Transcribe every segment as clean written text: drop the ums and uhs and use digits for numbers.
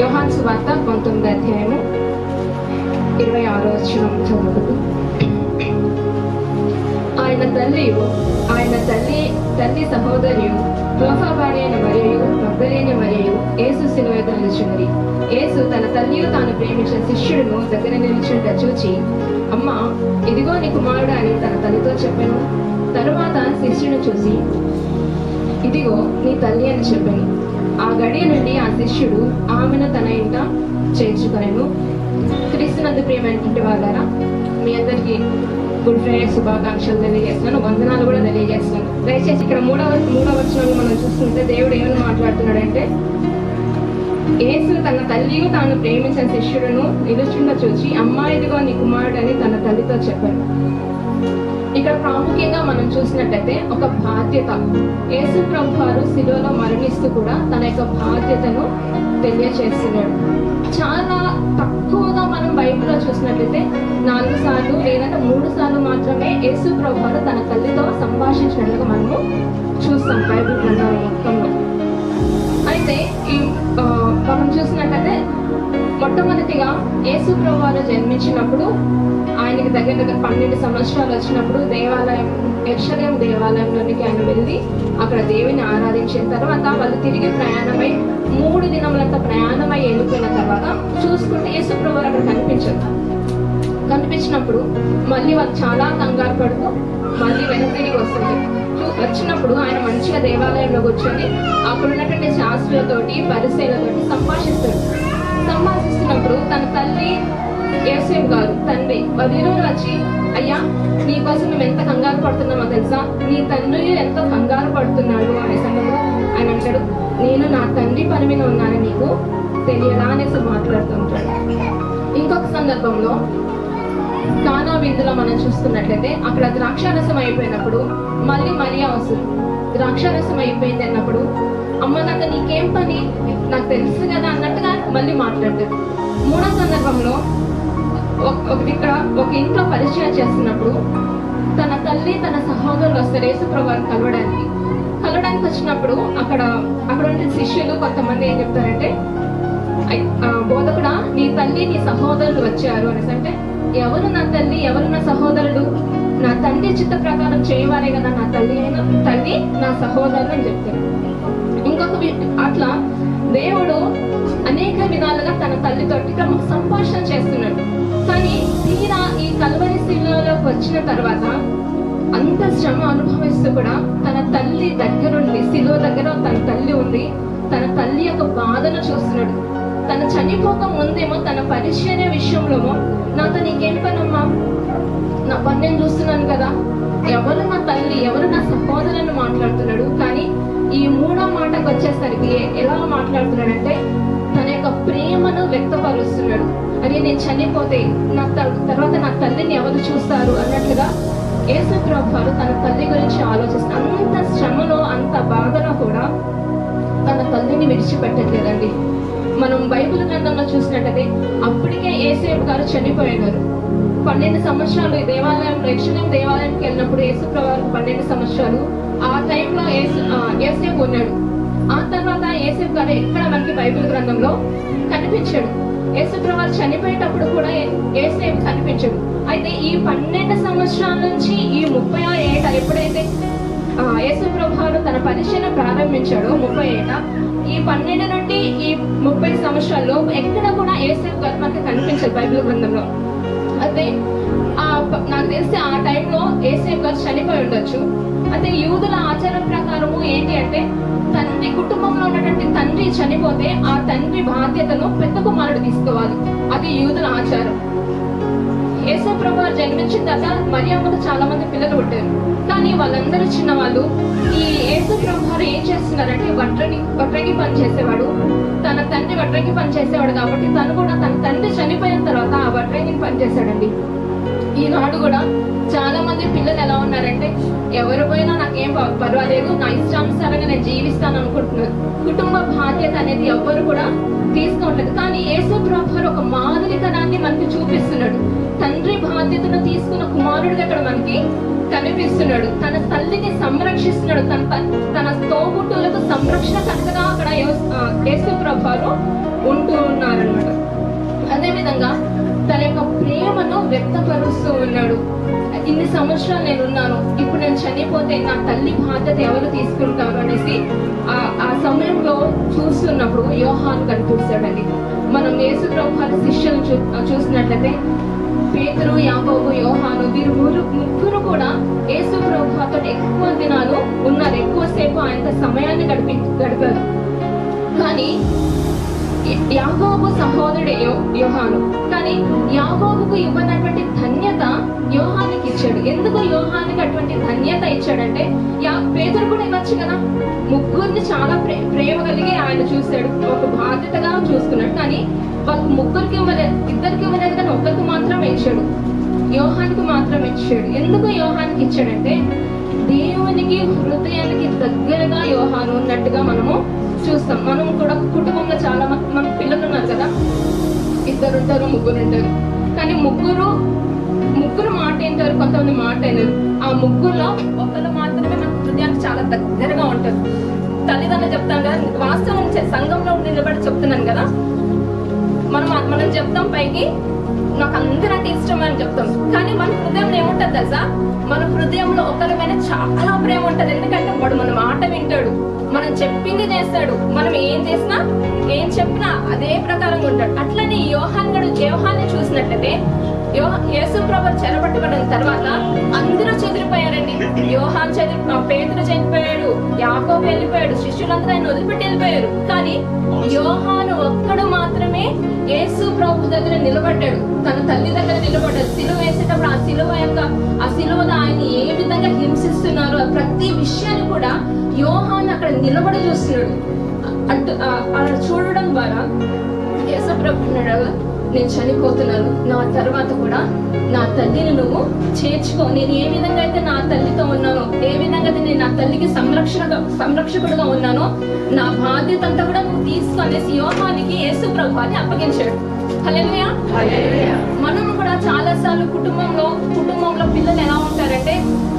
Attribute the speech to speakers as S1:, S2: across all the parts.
S1: యోహాను సువార్త 19వ అధ్యాయము 26వ వచనం చదువుతుంది. ఆయన తల్లి సహోదరియు క్లోఫా భార్య అయిన మరియు మగ్దలేని మరియు యేసు శిలువ ఎదుట నిలిచినది. యేసు తన తల్లియు తాను ప్రేమించిన శిష్యుడును దగ్గర నిలిచుంట చూచి, అమ్మా, ఇదిగో నీ కుమారుడు అని తన తల్లితో చెప్పాను. తరువాత శిష్యుని చూసి, ఇదిగో నీ తల్లి అని చెప్పాను. ఆ గడియ నుండి ఆ శిష్యుడు ఆమెను తన ఇంట చేర్చుకొనెను. క్రీస్తునందు ప్రియమైనటువంటి వాళ్ళారా, మీ అందరికీ గుడ్ ఫ్రైడే శుభాకాంక్షలు తెలియజేస్తున్నాను, వందనాలు కూడా తెలియజేస్తున్నాను. దయచేసి ఇక్కడ మూడవ వచనంలో మనం చూస్తుంటే దేవుడు ఏమని మాట్లాడుతున్నాడంటే, యేసు తన తల్లియు తాను ప్రేమించిన శిష్యుడును నిలుచుండ చూచి, అమ్మా, ఇదిగో నీ కుమారుడు అని తన తల్లితో చెప్పాడు. ఇక్కడ ప్రాముఖ్యంగా మనం చూసినట్లయితే ఒక బాధ్యత. యేసు ప్రభు వారు శిలువలో మరణిస్తూ కూడా తన యొక్క బాధ్యతను తెలియచేస్తున్నాడు. చాలా తక్కువగా మనం బైబిల్లో చూసినట్లయితే 4 సార్లు లేదంటే 3 సార్లు మాత్రమే యేసు ప్రభు వారు తన తల్లితో సంభాషించినట్లుగా మనము చూస్తాం బైబిల్ గ్రంథాల మొత్తంలో. అయితే మనం చూసినట్లయితే మొట్టమొదటిగా యేసు ప్రభు వారు జన్మించినప్పుడు ఆయనకి దగ్గర 12 సంవత్సరాలు వచ్చినప్పుడు యెరూషలేము దేవాలయంలోనికి ఆయన వెళ్ళి అక్కడ దేవుని ఆరాధించిన తర్వాత వాళ్ళు తిరిగి ప్రయాణమై 3 దినములంతా ప్రయాణమై వెళ్ళిపోయిన తర్వాత చూసుకుంటే యేసు ప్రభు వారు అక్కడ కనిపించినప్పుడు మళ్ళీ వాళ్ళు చాలా కంగారు పడుతూ మళ్ళీ వెనక్కి తిరిగి వచ్చినప్పుడు ఆయన మంచిగా దేవాలయంలో కూర్చొని అక్కడ ఉన్నటువంటి శాస్త్రులతోటి పరిసయ్యులతోటి సంభాషిస్తున్నప్పుడు తన తల్లి యేసేపు గారు తండ్రి వదిలోని వచ్చి, అయ్యా, నీ కోసం మేము ఎంత కంగారు పడుతున్నామో తెలుసా, నీ తండ్రి ఎంతో కంగారు పడుతున్నాడు అనే సమయంలో ఆయన అంటాడు, నేను నా తండ్రి పని మీద ఉన్నాను, నీకు తెలియదా అనేసి మాట్లాడుతుంటాడు. ఇంకొక సందర్భంలో కానా విందులో మనం చూస్తున్నట్లయితే అక్కడ ద్రాక్షారసం అయిపోయినప్పుడు మళ్ళీ మరియా వస్తుంది. ద్రాక్షారసం అయిపోయింది అన్నప్పుడు, అమ్మ, నాకు నీకేం పని, నాకు తెలుసు కదా అన్నట్టుగా మళ్ళీ మాట్లాడతాడు. 3వ సందర్భంలో ఒక ఇంట్లో పరిచయం చేస్తున్నప్పుడు తన తల్లి తన సహోదరులు వస్తారు యేసు ప్రభువుని కలవడానికి వచ్చినప్పుడు అక్కడ ఉండే శిష్యులు కొంతమంది ఏం చెప్తారంటే, బోధకుడా, నీ తల్లి నీ సహోదరులు వచ్చారు అనేసి. అంటే ఎవరు నా తల్లి, ఎవరు నా సహోదరులు? నా తండ్రి చిత్త ప్రకారం చేయవారే కదా నా తల్లి నా సహోదరులు అని చెప్తారు. అట్లా దేవుడు అనేక విధాలుగా తన తల్లితోటి ఇక్కడ సంభాషణ చేస్తున్నాడు. కానీ తీరా ఈ కల్వరి శిలువలోకి వచ్చిన తర్వాత అంత శ్రమ అనుభవిస్తూ కూడా తన తల్లి దగ్గరుండి, శిలువ దగ్గర తన తల్లి ఉంది, తన తల్లి యొక్క బాధను చూస్తున్నాడు. తను చనిపోక ముందేమో తన పరిచర్య విషయంలోమో, నాతో నీకేం పనమ్మా, నా పని నేను చూస్తున్నాను కదా, ఎవరు నా తల్లి, ఎవరు నా సహోదరులను మాట్లాడుతున్నాడు. కానీ ఈ 3వ మాటకు వచ్చేసరికి ఎలా మాట్లాడుతున్నాడంటే తన యొక్క ప్రేమను వ్యక్తపరుస్తున్నాడు. అది నేను చనిపోతే నా తర్వాత నా తల్లిని ఎవరు చూస్తారు అన్నట్లుగా యేసు ప్రభు వారు తన తల్లి గురించి ఆలోచిస్తారు. అంత శ్రమలో, అంత బాధలో కూడా తన తల్లిని విడిచిపెట్టట్లేదండి. మనం బైబిల్ గ్రంథంలో చూసినట్టయితే అప్పటికే యేసేపు గారు చనిపోయినారు. 12 సంవత్సరాలు ఈ యెరూషలేము దేవాలయానికి వెళ్ళినప్పుడు యేసు ప్రభు వారికి 12 సంవత్సరాలు. ఆ టైంలో యేసేపు ఉన్నాడు. ఆ తర్వాత యేసేపు గారు ఎక్కడ మనకి బైబిల్ గ్రంథంలో కనిపించాడు. యేసు ప్రభు వారు చనిపోయేటప్పుడు కూడా యేసేపు కనిపించాడు. అయితే ఈ 12 సంవత్సరాల నుంచి ఈ 30వ ఏట ఎప్పుడైతే యేసు ప్రభు వారు తన పరిచర్య ప్రారంభించాడో 30 ఏట, ఈ 12 నుండి ఈ 30 సంవత్సరాల్లో ఎక్కడ కూడా యేసేపు గారు మనకి కనిపించదు బైబిల్ గ్రంథంలో. అయితే నాకు తెలిసి ఆ టైంలో యేసేపు గారు చనిపోయి ఉండొచ్చు. అయితే యూదుల ఆచారం ప్రకారము ఏంటి అంటే, తండ్రి కుటుంబంలో ఉన్నటువంటి తండ్రి చనిపోతే ఆ తండ్రి బాధ్యతను పెద్ద కుమారుడు తీసుకోవాలి. అది యూదుల ఆచారం. యేసు ప్రభు జన్మించిన తర్వాత మరియమ్మకు చాలా మంది పిల్లలు పుట్టారు. కానీ వాళ్ళందరూ చిన్నవాళ్ళు. ఈ యేసు ప్రభు ఏం చేస్తున్నారంటే వడ్రంగి పని చేసేవాడు, తన తండ్రి వడ్రంగి పని చేసేవాడు కాబట్టి తను కూడా తన తండ్రి చనిపోయిన తర్వాత ఆ వడ్రంగిని పని చేశాడండి. ఈనాడు కూడా చాలా మంది పిల్లలు ఎలా ఉన్నారంటే, ఎవరు పోయినా నాకేం పర్వాలేదు, నా ఇష్టానుసారంగా నేను జీవిస్తాను అనుకుంటున్నారు. కుటుంబ బాధ్యత అనేది ఎవ్వరు కూడా తీసుకోవట్లేదు. కానీ యేసు ప్రభు ఒక మాదిరికరాన్ని మనకి చూపిస్తున్నాడు. తండ్రి బాధ్యతను తీసుకున్న కుమారుడిగా ఇక్కడ మనకి కనిపిస్తున్నాడు. తన తల్లిని సంరక్షిస్తున్నాడు. తన తోబుట్టువులకు సంరక్షణ కనుకగా అక్కడ యేసు ప్రభువారు ఉంటూ ఉన్నారనమాట. అదేవిధంగా తన యొక్క ప్రేమను వ్యక్తపరుస్తూ ఉన్నాడు. ఇన్ని సంవత్సరాలు నేను ఉన్నాను, ఇప్పుడు నేను చనిపోతే నా తల్లి బాధ్యత ఎవరు తీసుకుంటారు అనేసి ఆ సమయంలో చూస్తున్నప్పుడు యోహాను కనిపిస్తాడండి. మనం యేసు ప్రభువారి శిష్యులను చూసినట్లయితే పేతురు, యాకోబు, యోహాను వీరు ముగ్గురు కూడా యేసు ప్రభువుతో ఎక్కువ దినాలు ఉన్నారు, ఎక్కువసేపు ఆయన సమయాన్ని గడిపారు. కానీ యాకోబు సహోదరుడే యోహాను. కానీ యాకోబుకు ఇవ్వనటువంటి ధన్యత యోహానికి ఇచ్చాడు. ఎందుకు యోహానికి అటువంటి ధన్యత ఇచ్చాడంటే పేతురు కూడా ఇవ్వచ్చు కదా. ముగ్గురిని చాలా ప్రేమ కలిగి ఆయన చూశాడు, ఒక బాధ్యతగా చూసుకున్నాడు. కానీ వాళ్ళకి ముగ్గురికి ఇవ్వలేదు, ఇద్దరికి ఇవ్వలేదు, కానీ ఒక్కరికి మాత్రం ఇచ్చాడు, యోహానికి మాత్రం ఇచ్చాడు. ఎందుకు యోహానికి ఇచ్చాడంటే దేవునికి హృదయానికి దగ్గరగా యోహాను ఉన్నట్టుగా మనము చూస్తాం. మనం కూడా కుటుంబంలో చాలా మన పిల్లలు ఉన్నారు కదా, ఇద్దరు ఉంటారు, ముగ్గురు ఉంటారు. కానీ ముగ్గురు మాట ఏంటారు, కొంతమంది మాట అయినారు. ఆ ముగ్గురులో ఒకరు మాత్రమే మన హృదయానికి చాలా దగ్గరగా ఉంటారు. తల్లిదండ్రులు చెప్తాను కదా, వాస్తవం సంఘంలో నిలబడి చెప్తున్నాను కదా, మనం చెప్తాం పైకి నాకు అందరంటే ఇష్టం అని చెప్తాం. కానీ మన హృదయంలో ఏముంటది తెలుసా, మన హృదయంలో ఒకరి మీద చాలా ప్రేమ ఉంటది. ఎందుకంటే వాడు మన మాట వింటాడు, మనం చెప్పింది చేస్తాడు, మనం ఏం చేసినా ఏం చెప్పినా అదే ప్రకారంగా ఉంటాడు. అట్లనే యోహాన్ని చూసినట్లయితే యేసు ప్రభువు చెరపట్టుబడిన తర్వాత అందరూ చెదిరిపోయారండి. పేతురు చనిపోయాడు, యాకోబు వెళ్ళిపోయాడు, శిష్యులందరూ ఆయన వదిలిపెట్టి వెళ్ళిపోయారు. కానీ యోహాను ఒక్కడు మాత్రమే యేసు ప్రభు దగ్గర నిలబడ్డాడు, తన తల్లి దగ్గర నిలబడ్డాడు. సిలువ వేసేటప్పుడు ఆ సిలువలో ఆయన ఏ విధంగా హింసిస్తున్నారు ప్రతి విషయాన్ని కూడా యోహాను అక్కడ నిలబడి చూస్తున్నాడు. అలా చూడడం ద్వారా యేసు ప్రభు అన్నాడు, నేను చనిపోతున్నాను, నా తర్వాత కూడా నా తల్లిని నువ్వు చేర్చుకో. నేను ఏ విధంగా అయితే నా తల్లితో ఉన్నానో, ఏ విధంగా అయితే నేను నా తల్లికి సంరక్షకుడుగా ఉన్నానో, నా బాధ్యత అంతా కూడా నువ్వు తీసుకొనేసి యోహానికి యేసు ప్రభువాన్ని అప్పగించాడు. హల్లెలూయా. మనం కూడా చాలా సార్లు కుటుంబంలో పిల్లలు ఎలా ఉంటారంటే,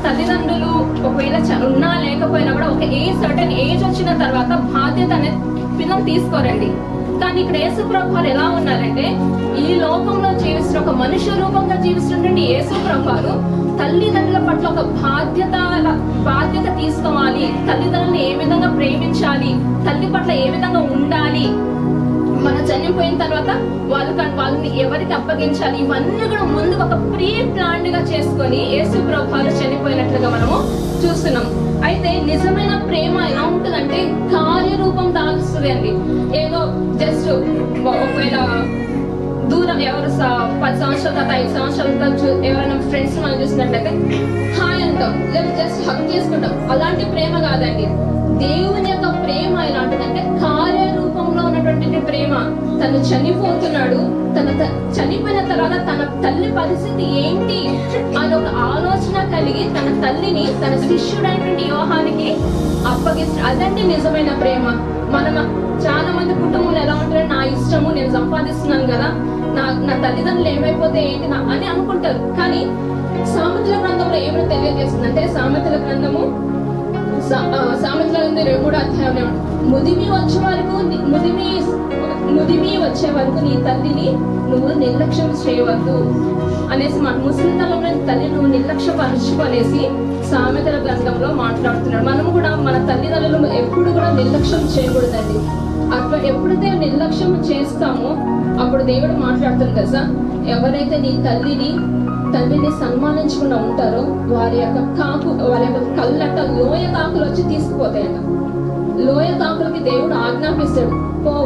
S1: తల్లిదండ్రులు ఒకవేళ ఉన్నా లేకపోయినా కూడా ఒక సర్టెన్ ఏజ్ వచ్చిన తర్వాత బాధ్యత అనేది పిల్లలు తీసుకోరండి. కానీ ఇక్కడ యేసు ప్రభువారు ఎలా ఉన్నారంటే, ఈ లోకంలో జీవిస్తున్న ఒక మనుష్య రూపంగా జీవిస్తున్నటువంటి యేసు ప్రభువారు తల్లిదండ్రుల పట్ల ఒక బాధ్యత తీసుకోవాలి, తల్లిదండ్రులను ఏ విధంగా ప్రేమించాలి, తల్లి పట్ల ఏ విధంగా ఉండాలి, మనం చనిపోయిన తర్వాత వాళ్ళని ఎవరికి అప్పగించాలి, ఇవన్నీ కూడా ముందు ఒక ప్రీ ప్లాన్డ్ గా చేసుకొని యేసు ప్రభువారు చనిపోయినట్లుగా మనము చూస్తున్నాం. అయితే నిజమైన ప్రేమ ఎలా ఉంటుందంటే కార్యరూపం దాల్స్తుంది అండి. ఏదో జస్ట్ ఒకవేళ దూరం ఎవరు 10 సంవత్సరాల తర్వాత 5 సంవత్సరాల తర్వాత ఎవరైనా ఫ్రెండ్స్ మనం చూసినట్లయితే హాయ్ అంటాం, లేదా జస్ట్ హగ్ చేసుకుంటాం. అలాంటి ప్రేమ కాదండి. దేవుని యొక్క ప్రేమ ఎలాంటిదంటే కార్యరూపంలో ఉన్నటువంటి ప్రేమ. తను చనిపోతున్నాడు, చనిపోయిన తర్వాత తన తల్లి పరిస్థితి ఏంటి అని ఒక ఆలోచన కలిగి తన తల్లిని తన శిష్యుడైనటువంటి యోహానికి అప్పగిస్తాడు. అదండి నిజమైన ప్రేమ. మనం చాలా మంది కుటుంబంలో ఎలా ఉంటారు, నా ఇష్టము, నేను సంపాదిస్తున్నాను కదా, నా తల్లిదండ్రులు ఏమైపోతే ఏంటి అని అనుకుంటారు. కానీ సామెతల గ్రంథంలో ఏమైనా తెలియజేస్తుందంటే, సామెతల గ్రంథము 3వ అధ్యాయం, ముదిమి వచ్చే వరకు నీ తల్లిని నువ్వు నిర్లక్ష్యం చేయవద్దు అనేసి, మన ముసలితనంలో తల్లి నువ్వు నిర్లక్ష్యపరచు అనేసి సామెతల గ్రంథంలో మాట్లాడుతున్నాడు. మనం కూడా మన తల్లిదండ్రులను ఎప్పుడు కూడా నిర్లక్ష్యం చేయకూడదండి. అట్లా ఎప్పుడైతే నిర్లక్ష్యం చేస్తామో అప్పుడు దేవుడు మాట్లాడుతుంది కదా, ఎవరైతే నీ తల్లిని సన్మానించకుండా ఉంటారో వారి యొక్క కళ్ళట లోయ కాకులు వచ్చి తీసుకుపోతాయట. లోయ కాకులకి దేవుడు ఆజ్ఞాపిస్తాడు,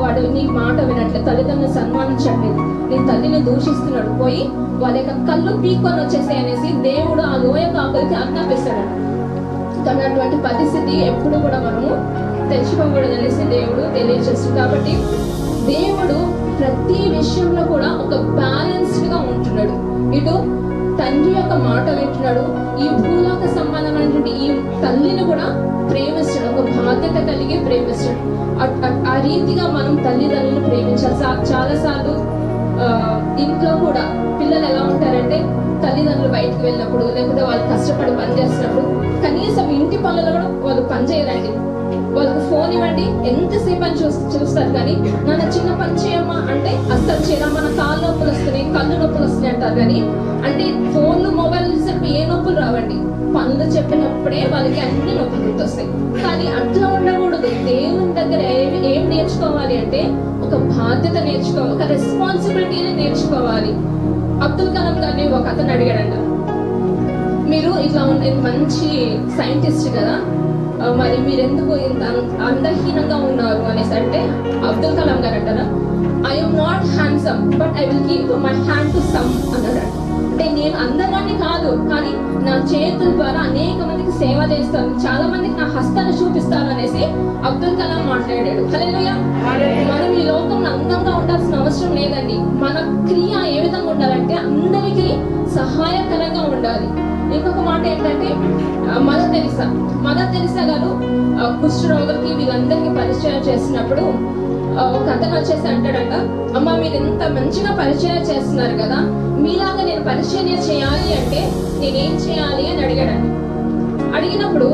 S1: వాడు నీ మాట వినట్లేదు, తల్లిదండ్రులను సన్మానించట్లేదు, నీ తల్లిని దూషిస్తున్నాడు, పోయి వాళ్ళ యొక్క కళ్ళు పీక్కొని వచ్చేసాయి అనేసి దేవుడు ఆ లోయ కాకులకి ఆజ్ఞాపిస్తాడు. కానీ అటువంటి పరిస్థితి ఎప్పుడు కూడా మనము తెచ్చుకోకూడదు అనేసి దేవుడు తెలియజేస్తుంది. కాబట్టి దేవుడు ప్రతి విషయంలో కూడా ఒక బ్యాలెన్స్డ్ గా ఉంటున్నాడు. ఇటు తండ్రి యొక్క మాట వింటున్నాడు, ఈ భూలోక సంబంధమైనటువంటి ఈ తల్లిని కూడా ప్రేమిస్తాడు, ఒక బాధ్యత కలిగి ప్రేమిస్తాడు. ఆ రీతిగా మనం తల్లిదండ్రులను ప్రేమించాలి. చాలా సార్లు ఇంట్లో కూడా పిల్లలు ఎలా ఉంటారంటే, తల్లిదండ్రులు బయటకు వెళ్ళినప్పుడు, లేకపోతే వాళ్ళు కష్టపడి పని చేస్తున్నప్పుడు కనీసం ఇంటి పనులలో కూడా వాళ్ళు పని చేయరండి. వాళ్ళకి ఫోన్ ఇవ్వండి, ఎంతసేపు అని చూస్తారు కానీ నాన్న చిన్న పని చేయమ్మా అంటే అస్సలు చేయరమ్మా, మన కాళ్ళు నొప్పులు వస్తున్నాయి, కళ్ళు నొప్పులు వస్తున్నాయి అంటారు. కానీ అంటే ఫోన్లు మొబైల్ చూసినప్పుడు ఏ నొప్పులు రావండి, పనులు చెప్పినప్పుడే వాళ్ళకి అన్ని నొప్పులు గుర్తొస్తాయి. కానీ అట్లా ఉండకూడదు. దేవుని దగ్గర ఏం నేర్చుకోవాలి అంటే ఒక బాధ్యత నేర్చుకోవాలి, ఒక రెస్పాన్సిబిలిటీని నేర్చుకోవాలి. అబ్దుల్ కలాం గారిని ఒక అతను అడిగాడంట, మీరు ఇట్లా మంచి సైంటిస్ట్ కదా, మరి మీరు ఎందుకు ఇంత అందహీనంగా ఉన్నారు అనేసి అంటే అబ్దుల్ కలాం గారు అంటారా, I'm not handsome but I will give my hand to some అన్నాడు. అంటే నేను అందగాన్ని కాదు, కానీ నా చేతుల ద్వారా అనేక మందికి సేవ చేస్తాను, చాలా మందికి నా హస్తాన్ని చూపిస్తాను అనేసి అబ్దుల్ కలాం మాట్లాడాడు. హల్లెలూయా. మనం ఈ లోకంలో అందంగా ఉండాల్సిన అవసరం లేదండి. మన క్రియ ఏ విధంగా ఉండాలంటే అందరికీ సహాయకరంగా ఉండాలి. ఇంకొక మాట ఏంటంటే మదర్ తెరిసా గారు కుష్ఠరోగులకి వీళ్ళందరికీ పరిచయం చేసినప్పుడు ఒక అతను వచ్చేసి అంటాడంట, అమ్మ మీరు ఎంత మంచిగా పరిచయం చేస్తున్నారు కదా, మీలాగా నేను పరిచయం చేయాలి అంటే నేనేం చేయాలి అని అడిగాడండి. అడిగినప్పుడు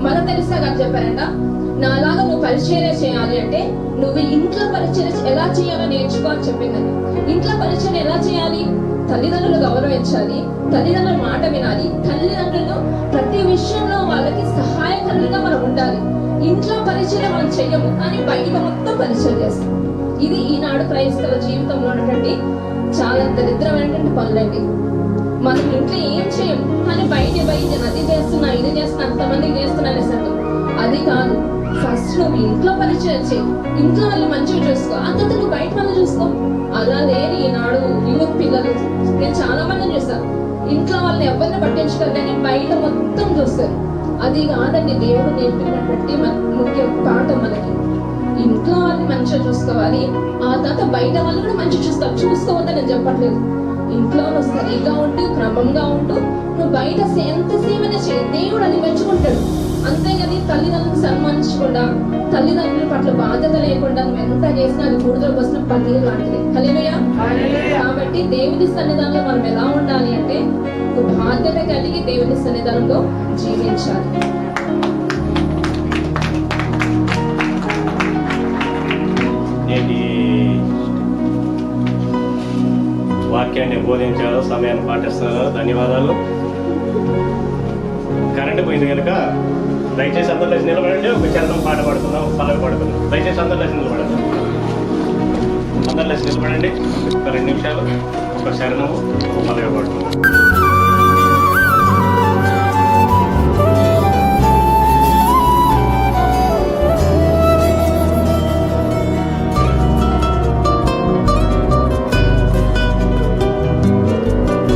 S1: మదర్ తెరిసా గారు చెప్పారంట, నాలాగా నువ్వు పరిచర్య చేయాలి అంటే నువ్వు ఇంట్లో పరిచర్య ఎలా చేయాలో నేర్చుకో అని చెప్పిందండి. ఇంట్లో పరిచర్య ఎలా చేయాలి? తల్లిదండ్రులు గౌరవించాలి, తల్లిదండ్రుల మాట వినాలి, తల్లిదండ్రులు ప్రతి విషయంలో వాళ్ళకి సహాయకరంగా మనం ఉండాలి. ఇంట్లో పరిచయం మనం చెయ్యము, కానీ బయట మొత్తం పరిచయం చేస్తాం. ఇది ఈనాడు క్రైస్తవ జీవితంలో ఉన్నటువంటి చాలా దరిద్రమైనటువంటి పనులండి. మనం ఇంట్లో ఏం చేయము, కానీ బయట అది చేస్తున్నా ఇది చేస్తున్నా అంతమందికి చేస్తున్నా అనేసంటు అది కాదు. ఫస్ట్ నువ్వు ఇంట్లో పరిచయం చేయి, ఇంట్లో వాళ్ళు మంచిగా చూసుకో, ఆ తర్వాత నువ్వు బయట వాళ్ళు చూసుకో. అలా లేని ఈనాడు యూత్ పిల్లలు నేను చాలా మందిని చూస్తాను, ఇంట్లో వాళ్ళని ఎవరిని పట్టించుకోరు కానీ బయట మొత్తం చూస్తారు. అది కాదండి దేవుడు నేర్పినటువంటి ముఖ్య పాఠం మనకి. ఇంట్లో వాళ్ళని మంచిగా చూసుకోవాలి, ఆ తర్వాత బయట వాళ్ళు కూడా మంచిగా చూస్తారు. చూసుకోవద్దని నేను చెప్పట్లేదు, ఇంట్లో నువ్వు సరిగా ఉంటూ క్రమంగా ఉంటూ నువ్వు బయట ఎంత సేవనే చేయి, దేవుడు అది మెచ్చుకుంటాడు. అంతేగాని తల్లిదండ్రులను సన్మానించకుండా, తల్లిదండ్రుల పట్ల బాధ్యత లేకుండా నువ్వు ఎంత చేసినా అది బూడిదలో పోసిన పన్నీరు లాంటిది. హల్లెలూయా. కాబట్టి దేవుని సన్నిధానంలో మనం ఎలా ఉండాలి అంటే ఒక బాధ్యత కలిగి దేవుని సన్నిధానంలో జీవించాలి.
S2: వాక్యాన్ని బోధించారు, సమయాన్ని పాటిస్తున్నారు. ధన్యవాదాలు. కరెంట్ పోయింది కనుక దయచేసి అందరూ లేచి నిలబడండి. ఒక చరణం పాట పాడుతున్నాం, పల్లవి పాడుతున్నాం. దయచేసి అందరూ లేచి నిలబడండి. అందరూ లేచి నిలబడండి. ఒక 2 నిమిషాలు ఒక శరణము, ఒక పల్లవి పాడుతున్నాం.